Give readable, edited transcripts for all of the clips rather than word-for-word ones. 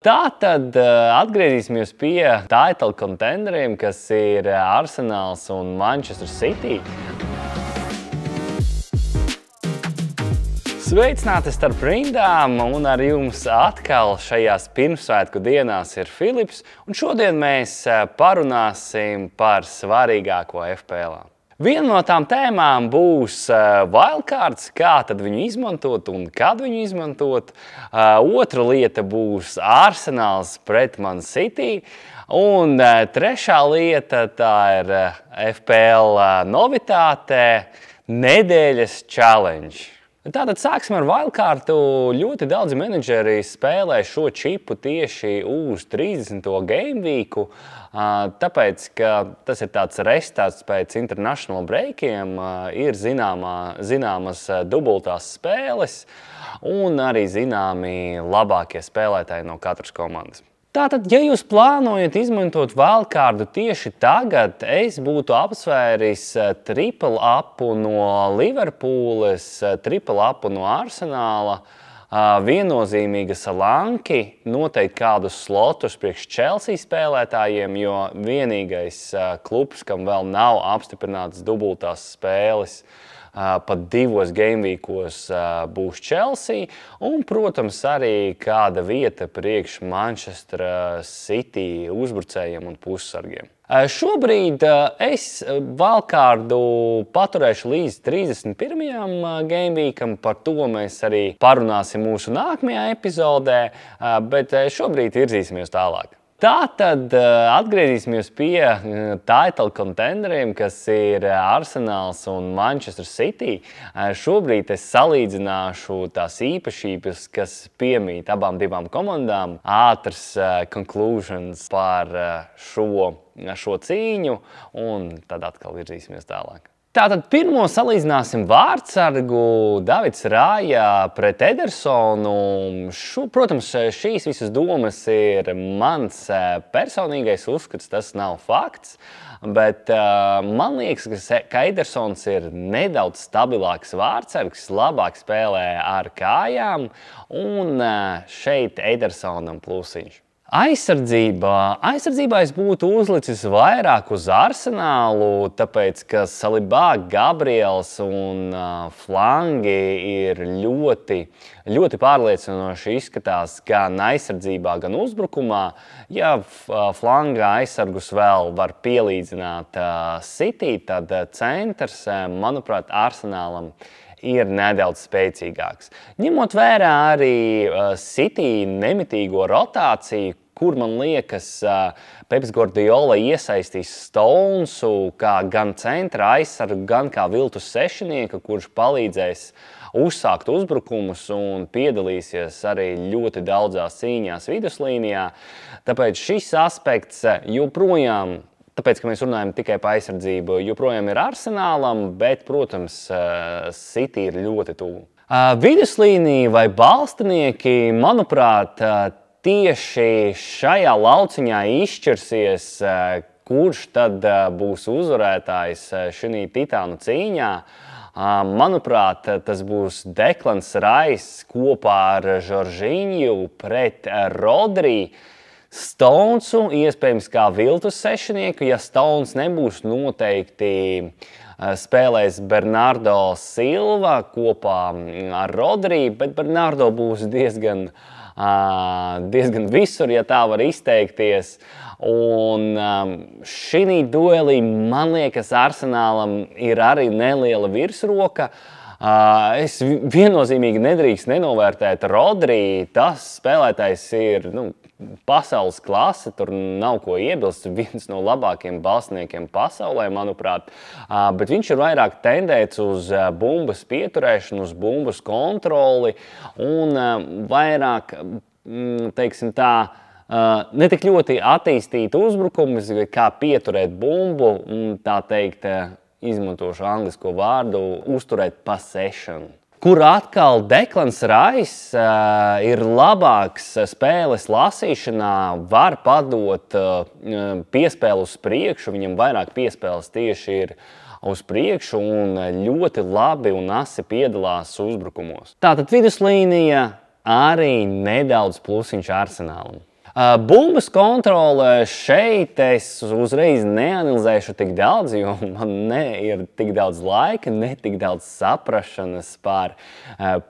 Tātad atgriezīsimies pie title contenderiem, kas ir Arsenals un Manchester City. Sveicināti starp rindām, un ar jums atkal šajās pirmsvētku dienās ir Filips, un šodien mēs parunāsim par svarīgāko FPL. Viena no tām tēmām būs wildcards, kā tad viņu izmantot un kad viņu izmantot. Otra lieta būs Arsenals pret Man City. Un trešā lieta tā ir FPL novitāte nedēļas challenge. Tātad sāksim ar wildcardu. Ļoti daudzi menedžeri spēlē šo čipu tieši uz 30. gameweeku, tāpēc, ka tas ir tāds restarts pēc international breakiem, ir zināmas dubultās spēles un arī zināmi labākie spēlētāji no katras komandas. Tātad, ja jūs plānojat izmantot wildcardu tieši tagad, es būtu apsvēris triple upu no Liverpooles, triple upu no Arsenāla, viennozīmīga Solanke, noteikti kādus slotus priekš Chelsea spēlētājiem, jo vienīgais klubs, kam vēl nav apstiprinātas dubultās spēles, pat 2 gameweekos būs Chelsea, un, protams, arī kāda vieta priekš Manchester City uzbrucējiem un pussargiem. Šobrīd es wildcardu paturēšu līdz 31. gameweekam, par to mēs arī parunāsim mūsu nākamajā epizodē, bet šobrīd virzīsimies tālāk. Tātad atgriezīsimies pie title contenderiem, kas ir Arsenals un Manchester City. Šobrīd es salīdzināšu tās īpašības, kas piemīt abām divām komandām, ātras conclusions par šo cīņu, un tad atkal virzīsimies tālāk. Tātad pirmo salīdzināsim vārdsargu Davids Rāja pret Edersonu. Protams, šīs visas domas ir mans personīgais uzskats, tas nav fakts, bet man liekas, ka Edersons ir nedaudz stabilāks vārdsargs, labāk spēlē ar kājām, un šeit Edersonam plusiņš. Aizsardzībā es būtu uzlicis vairāk uz Arsenālu, tāpēc, ka Salibā, Gabriels un flangi ir ļoti pārliecinoši izskatās gan aizsardzībā, gan uzbrukumā. Ja flanga aizsargus vēl var pielīdzināt City, tad centrs, manuprāt, Arsenālam ir nedaudz spēcīgāks. Ņemot vērā arī City nemitīgo rotāciju, kur, man liekas, Peps Guardiola iesaistīs Stonesu kā gan centra aizsargu, gan kā viltus sešinieka, kurš palīdzēs uzsākt uzbrukumus un piedalīsies arī ļoti daudzās cīņās viduslīnijā. Tāpēc šis aspekts joprojām, tāpēc, ka mēs runājam tikai par aizsardzību, joprojām ir Arsenālam, bet, protams, City ir ļoti tuvu. Viduslīnija vai balstinieki, manuprāt, tieši šajā lauciņā izšķirsies, kurš tad būs uzvarētājs šī titānu cīņā. Manuprāt, tas būs Declans Rice kopā ar Jorginho pret Rodri. Stonesu iespējams kā viltus sešinieku, ja Stones nebūs, noteikti spēlēs Bernardo Silva kopā ar Rodri, bet Bernardo būs diezgan visur, ja tā var izteikties. Un šī duelī, man liekas, Arsenālam ir arī neliela virsroka. Es viennozīmīgi nedrīkst nenovērtēt Rodri. Tas spēlētājs ir pasaules klase, tur nav ko iebilst, viens no labākiem balstniekiem pasaulē, manuprāt. Bet viņš ir vairāk tendēts uz bumbas pieturēšanu, uz bumbas kontroli un vairāk, teiksim tā, ne tik ļoti attīstīt uzbrukumus, kā pieturēt bumbu, tā teikt, izmantošu anglisko vārdu, uzturēt possession. Kur atkal Declans Rice ir labāks spēles lasīšanā, var padot piespēli uz priekšu, viņam vairāk piespēles tieši ir uz priekšu un ļoti labi un asi piedalās uzbrukumos. Tātad viduslīnija arī nedaudz plusiņš Arsenālam. Bumbas kontrole šeit es uzreiz neanalizēšu tik daudz, jo man ir tik daudz laika, ne tik daudz saprašanas par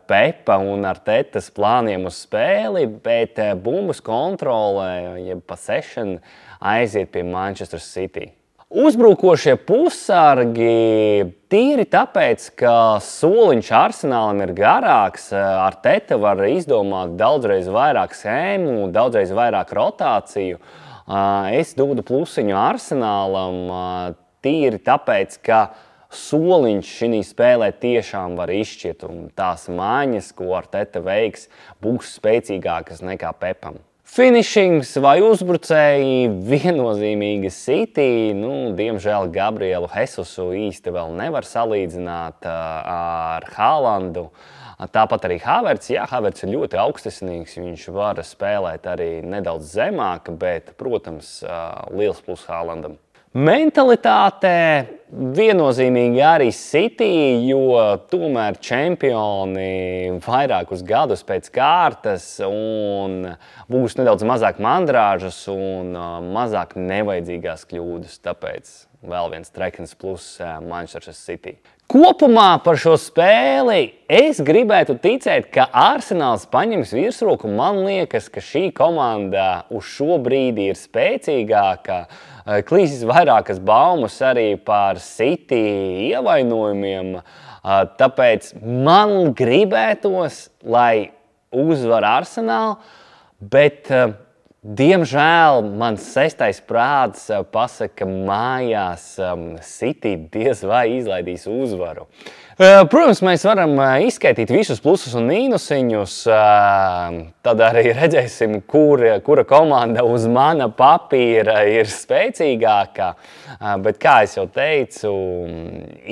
Pepa un Artetas plāniem uz spēli, bet bumbas kontrole, jeb possession, aiziet pie Manchester City. Uzbrukošie pussargi tīri tāpēc, ka soliņš Arsenālam ir garāks, Arteta var izdomāt daudzreiz vairāk schēmu, daudzreiz vairāk rotāciju. Es dodu plusiņu Arsenālam tīri tāpēc, ka soliņš šī spēlē tiešām var izšķirt, un tās maiņas, ko Arteta veiks, būs spēcīgākas nekā Pepam. Finishings vai uzbrucēji viennozīmīgi City, diemžēl Gabrielu Jesusu īsti vēl nevar salīdzināt ar Haalandu. Tāpat arī Havertz, Havertz ir ļoti augstasirdīgs, viņš var spēlēt arī nedaudz zemāk, bet, protams, liels plus Haalandam. Mentalitāte viennozīmīgi arī City, jo tomēr čempioni vairākus gadus pēc kārtas un būs nedaudz mazāk mandrāžas un mazāk nevajadzīgās kļūdas, tāpēc vēl viens trekins plus Manchester City. Kopumā par šo spēli es gribētu ticēt, ka Arsenāls paņems virsroku. Man liekas, ka šī komanda uz šo brīdi ir spēcīgāka. Klīsīs vairākas baumas arī par City ievainojumiem, tāpēc man gribētos, lai uzvar Arsenālu, bet diemžēl mans sestais prāts pasaka, mājās City diez vai izlaidīs uzvaru. Protams, mēs varam izskaitīt visus plusus un mīnusiņus, tad arī redzēsim, kura komanda uz mana papīra ir spēcīgākā. Bet, kā es jau teicu,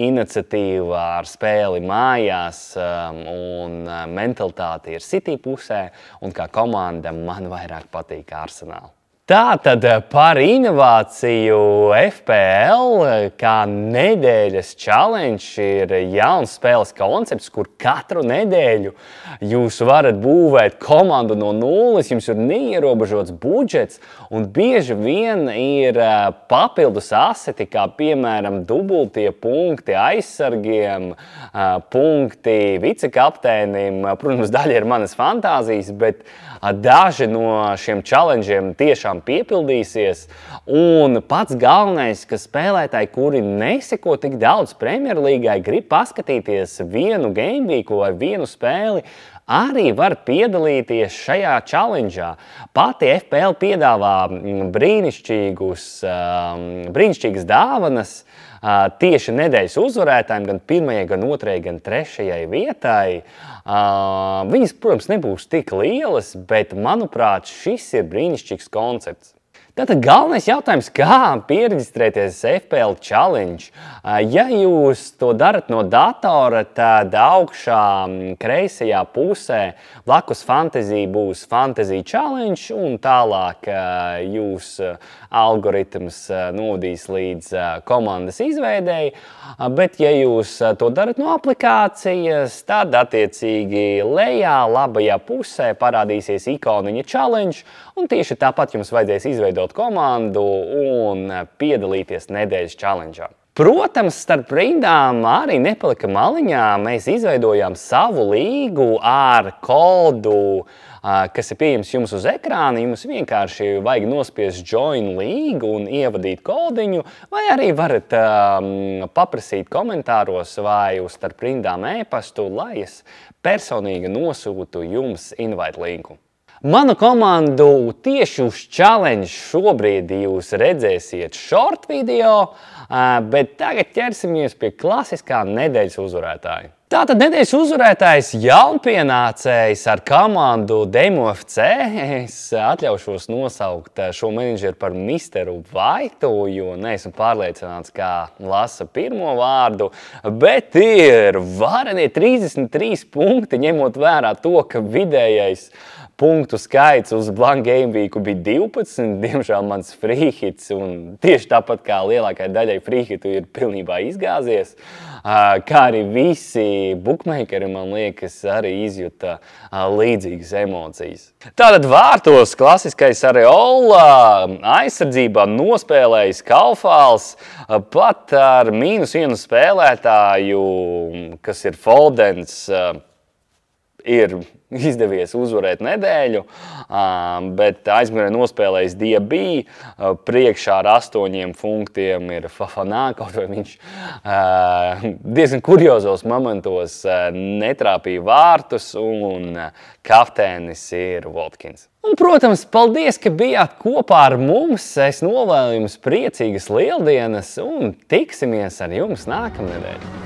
iniciatīva ar spēli mājās un mentalitāte ir City pusē, un kā komanda man vairāk patīk Arsenal. Tātad par inovāciju FPL, kā nedēļas challenge, ir jauns spēles koncepts, kur katru nedēļu jūs varat būvēt komandu no nulles, jums ir neierobežots budžets, un bieži vien ir papildus aseti, kā piemēram dubultie punkti aizsargiem, punkti vicekapteinim. Protams, daļa ir manas fantāzijas, bet daži no šiem challengeiem tiešām piepildīsies, un pats galvenais, ka spēlētāji, kuri neseko tik daudz Premjerlīgai, grib paskatīties vienu gameweeku vai vienu spēli, arī var piedalīties šajā challenge'ā. Pati FPL piedāvā brīnišķīgas dāvanas tieši nedēļas uzvarētājiem, gan pirmajai, gan otrajai, gan trešajai vietai. Viņas, protams, nebūs tik lielas, bet, manuprāt, šis ir brīnišķīgs koncepts. Tātad galvenais jautājums, kā pieregistrēties FPL Challenge. Ja jūs to darat no datora, tad augšā kreisajā pusē blakus Fantasy būs Fantasy Challenge, un tālāk jūs algoritms novadīs līdz komandas izveidēji. Bet, ja jūs to darat no aplikācijas, tad attiecīgi lejā labajā pusē parādīsies ikoniņa Challenge, un tieši tāpat jums vajadzēs izveidot komandu un piedalīties nedēļas challenge'ā. Protams, starp rindām arī nepalika maliņā. Mēs izveidojām savu līgu ar kodu, kas ir pieejams jums uz ekrāna. Jums vienkārši vajag nospiest join līgu un ievadīt kodiņu, vai arī varat paprasīt komentāros vai uz starp rindām e-pastu, lai es personīgi nosūtu jums invite linku. Manu komandu tieši uz challenge šobrīd jūs redzēsiet short video, bet tagad ķersimies pie klasiskā nedēļas uzvarētāja. Tātad nedēļas uzvarētājs jaunpienācējs ar komandu Demo FC. Es atļaušos nosaukt šo menedžeru par Misteru Vaitu, jo neesmu pārliecināts, kā lasa pirmo vārdu, bet ir varenie 33 punkti, ņemot vērā to, ka vidējais punktu skaits uz Blank Game Weeku bija 12, diemžēl mans free hits, un tieši tāpat kā lielākai daļai free hitu ir pilnībā izgāzies, kā arī visi bookmakeri, man liekas, arī izjuta līdzīgas emocijas. Tātad vārtos klasiskais Areola, aizsardzībā nospēlējis Kaufāls, pat ar -1 spēlētāju, kas ir Foldens, ir izdevies uzvarēt nedēļu, bet aizmugurē nospēlējis Diaby, priekšā ar 8 punktiem ir Fofana, kaut vai viņš diezgan kuriozos momentos netrāpīja vārtus, un kapteinis ir Watkins. Un, protams, paldies, ka bijāt kopā ar mums. Es novēlu jums priecīgas lieldienas un tiksimies ar jums nākamnedēļ.